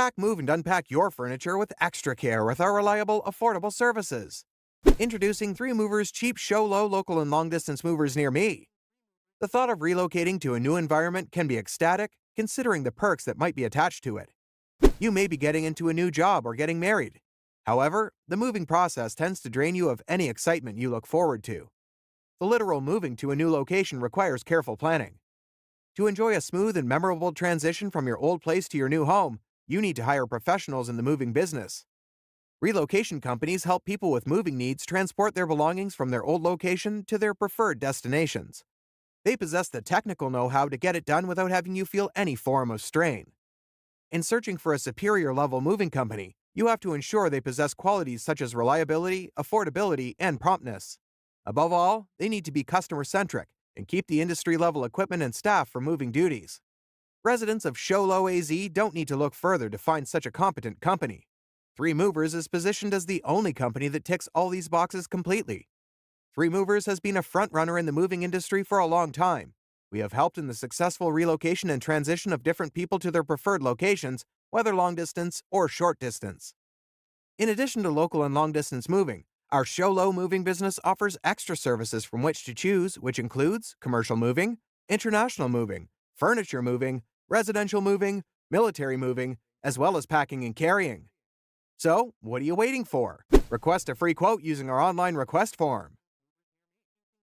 Pack, move, and unpack your furniture with extra care with our reliable, affordable services. Introducing 3 Movers cheap, show low, local, and long distance movers near me. The thought of relocating to a new environment can be ecstatic, considering the perks that might be attached to it. You may be getting into a new job or getting married. However, the moving process tends to drain you of any excitement you look forward to. The literal moving to a new location requires careful planning. To enjoy a smooth and memorable transition from your old place to your new home, you need to hire professionals in the moving business. Relocation companies help people with moving needs transport their belongings from their old location to their preferred destinations. They possess the technical know-how to get it done without having you feel any form of strain. In searching for a superior level moving company, you have to ensure they possess qualities such as reliability, affordability, and promptness. Above all, they need to be customer-centric and keep the industry-level equipment and staff for moving duties. Residents of Show Low AZ don't need to look further to find such a competent company. 3 Movers is positioned as the only company that ticks all these boxes completely. 3 Movers has been a front-runner in the moving industry for a long time. We have helped in the successful relocation and transition of different people to their preferred locations, whether long-distance or short-distance. In addition to local and long-distance moving, our Show Low moving business offers extra services from which to choose, which includes commercial moving, international moving, furniture moving, residential moving, military moving, as well as packing and carrying. So, what are you waiting for? Request a free quote using our online request form.